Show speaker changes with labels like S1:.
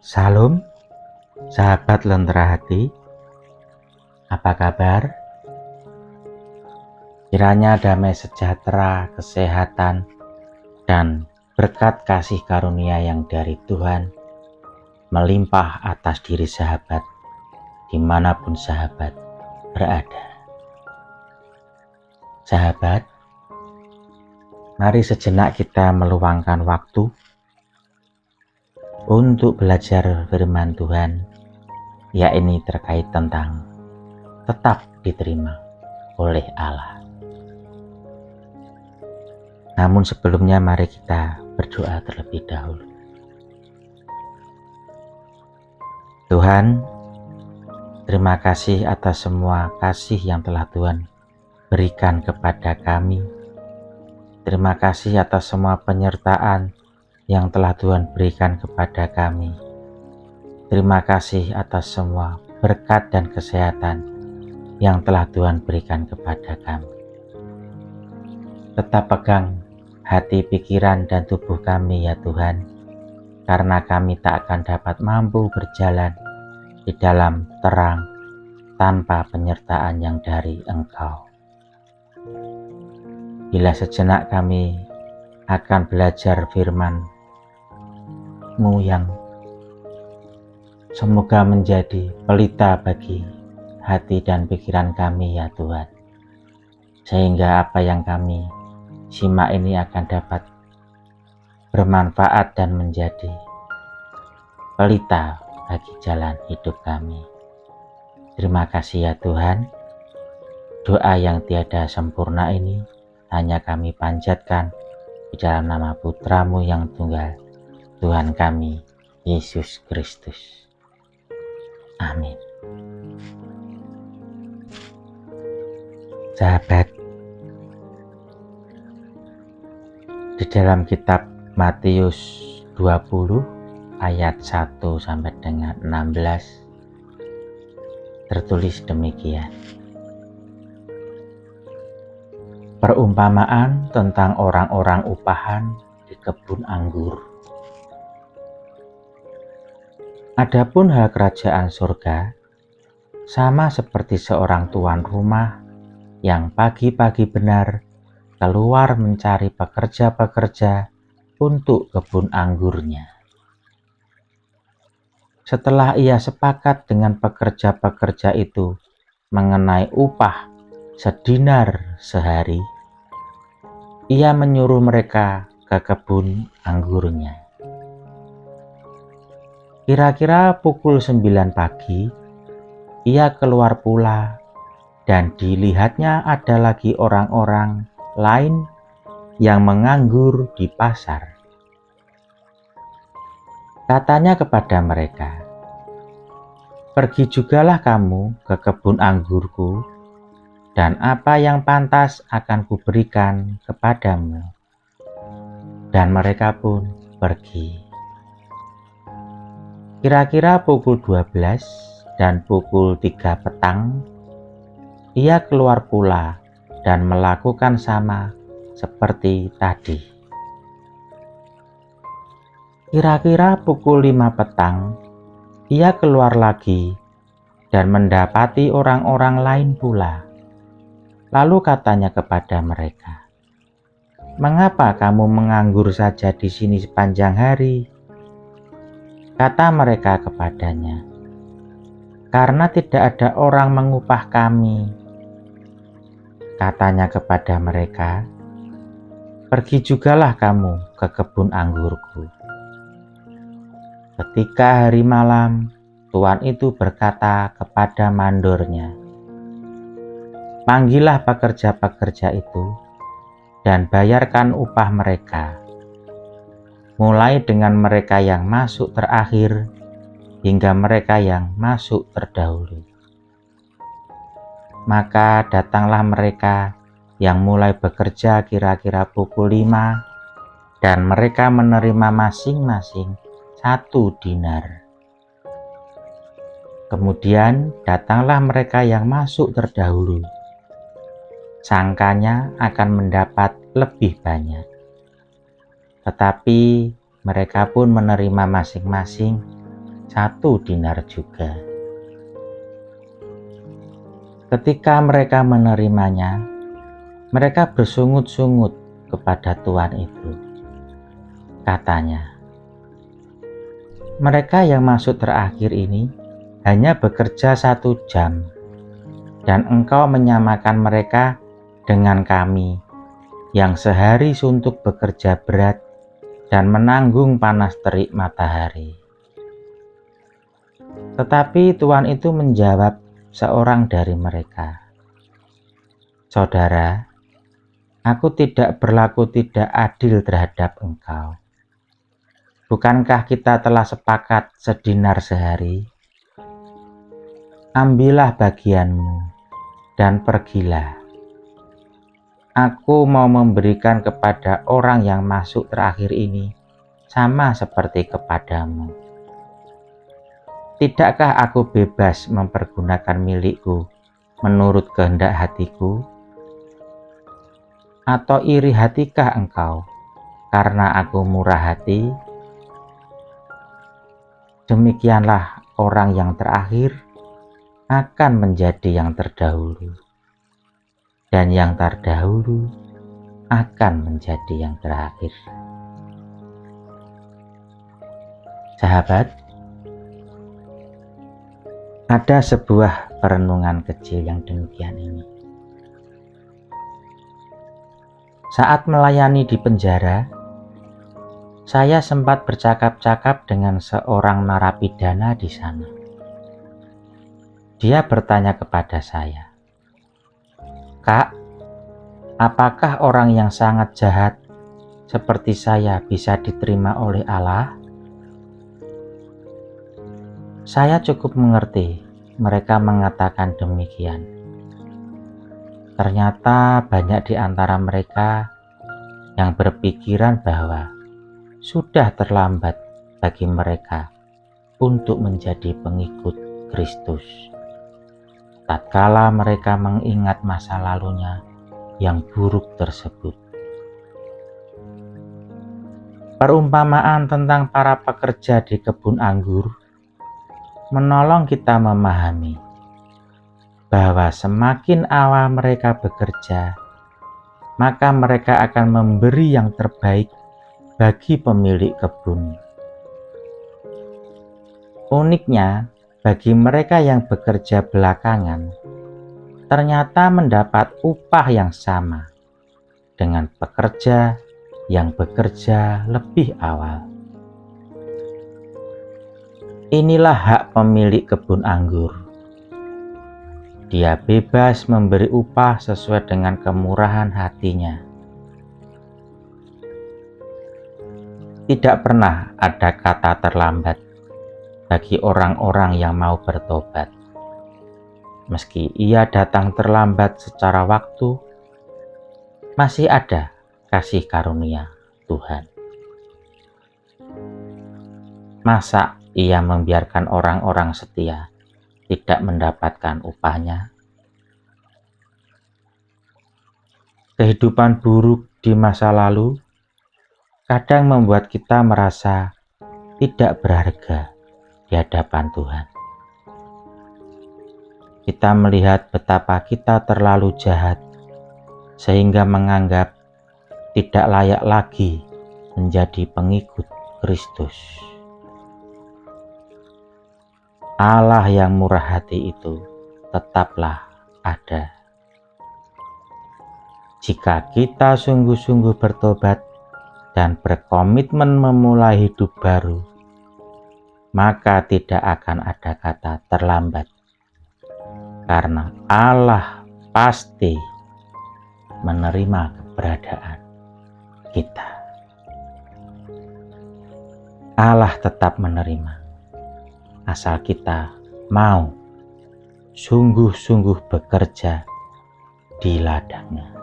S1: Salam, sahabat lentera hati. Apa kabar? Kiranya damai sejahtera, kesehatan, dan berkat kasih karunia yang dari Tuhan melimpah atas diri sahabat, dimanapun sahabat berada. Sahabat, mari sejenak kita meluangkan waktu untuk belajar firman Tuhan, yakni terkait tentang tetap diterima oleh Allah. Namun sebelumnya mari kita berdoa terlebih dahulu. Tuhan, terima kasih atas semua kasih yang telah Tuhan berikan kepada kami. Terima kasih atas semua penyertaan yang telah Tuhan berikan kepada kami. Terima kasih atas semua berkat dan kesehatan yang telah Tuhan berikan kepada kami. Tetap pegang hati, pikiran, dan tubuh kami ya Tuhan, karena kami tak akan dapat mampu berjalan di dalam terang tanpa penyertaan yang dari Engkau. Bila sejenak kami akan belajar firman-Mu yang semoga menjadi pelita bagi hati dan pikiran kami ya Tuhan, sehingga apa yang kami simak ini akan dapat bermanfaat dan menjadi pelita bagi jalan hidup kami. Terima kasih ya Tuhan. Doa yang tiada sempurna ini hanya kami panjatkan di dalam nama Putra-Mu yang tunggal, Tuhan kami, Yesus Kristus. Amin. Sahabat, di dalam kitab Matius 20 ayat 1 sampai dengan 16 tertulis demikian. Perumpamaan tentang orang-orang upahan di kebun anggur. Adapun hal kerajaan surga sama seperti seorang tuan rumah yang pagi-pagi benar keluar mencari pekerja-pekerja untuk kebun anggurnya. Setelah ia sepakat dengan pekerja-pekerja itu mengenai upah sedinar sehari, ia menyuruh mereka ke kebun anggurnya. Kira-kira pukul 9 pagi, ia keluar pula dan dilihatnya ada lagi orang-orang lain yang menganggur di pasar. Katanya kepada mereka, "Pergi jugalah kamu ke kebun anggurku, dan apa yang pantas akan kuberikan kepadamu." Dan mereka pun pergi. Kira-kira pukul 12 dan pukul 3 petang, ia keluar pula dan melakukan sama seperti tadi. Kira-kira pukul 5 petang, ia keluar lagi dan mendapati orang-orang lain pula. Lalu katanya kepada mereka, "Mengapa kamu menganggur saja di sini sepanjang hari?" Kata mereka kepadanya, "Karena tidak ada orang mengupah kami." Katanya kepada mereka, "Pergi jugalah kamu ke kebun anggurku." Ketika hari malam, tuan itu berkata kepada mandornya, "Panggillah pekerja-pekerja itu dan bayarkan upah mereka, mulai dengan mereka yang masuk terakhir hingga mereka yang masuk terdahulu." Maka datanglah mereka yang mulai bekerja kira-kira pukul 5, dan mereka menerima masing-masing 1 dinar. Kemudian datanglah mereka yang masuk terdahulu. sangkanya akan mendapat lebih banyak. Tetapi mereka pun menerima masing-masing 1 dinar juga. Ketika mereka menerimanya, mereka bersungut-sungut kepada tuan itu. Katanya, mereka yang masuk terakhir ini hanya bekerja 1 jam, dan engkau menyamakan mereka dengan kami yang sehari suntuk bekerja berat dan menanggung panas terik matahari. Tetapi tuan itu menjawab seorang dari mereka, "Saudara, aku tidak berlaku tidak adil terhadap engkau. Bukankah kita telah sepakat 1 dinar sehari? Ambillah bagianmu dan pergilah. Aku mau memberikan kepada orang yang masuk terakhir ini sama seperti kepadamu. Tidakkah aku bebas mempergunakan milikku menurut kehendak hatiku? Atau iri hatikah engkau karena aku murah hati?" Demikianlah orang yang terakhir akan menjadi yang terdahulu, dan yang terdahulu akan menjadi yang terakhir. Sahabat, ada sebuah perenungan kecil yang demikian ini. Saat melayani di penjara, saya sempat bercakap-cakap dengan seorang narapidana di sana. Dia bertanya kepada saya, "Kak, apakah orang yang sangat jahat seperti saya bisa diterima oleh Allah?" Saya cukup mengerti mereka mengatakan demikian. Ternyata banyak di antara mereka yang berpikiran bahwa sudah terlambat bagi mereka untuk menjadi pengikut Kristus, tatkala mereka mengingat masa lalunya yang buruk tersebut. Perumpamaan tentang para pekerja di kebun anggur menolong kita memahami bahwa semakin awal mereka bekerja, maka mereka akan memberi yang terbaik bagi pemilik kebun. Uniknya, bagi mereka yang bekerja belakangan, ternyata mendapat upah yang sama dengan pekerja yang bekerja lebih awal. Inilah hak pemilik kebun anggur. Dia bebas memberi upah sesuai dengan kemurahan hatinya. Tidak pernah ada kata terlambat bagi orang-orang yang mau bertobat. Meski ia datang terlambat secara waktu, masih ada kasih karunia Tuhan. Masa ia membiarkan orang-orang setia tidak mendapatkan upahnya? Kehidupan buruk di masa lalu kadang membuat kita merasa tidak berharga di hadapan Tuhan. Kita melihat betapa kita terlalu jahat sehingga menganggap tidak layak lagi menjadi pengikut Kristus. Allah yang murah hati itu tetaplah ada. Jika kita sungguh-sungguh bertobat dan berkomitmen memulai hidup baru, maka tidak akan ada kata terlambat, karena Allah pasti menerima keberadaan kita. Allah tetap menerima, asal kita mau sungguh-sungguh bekerja di ladangnya.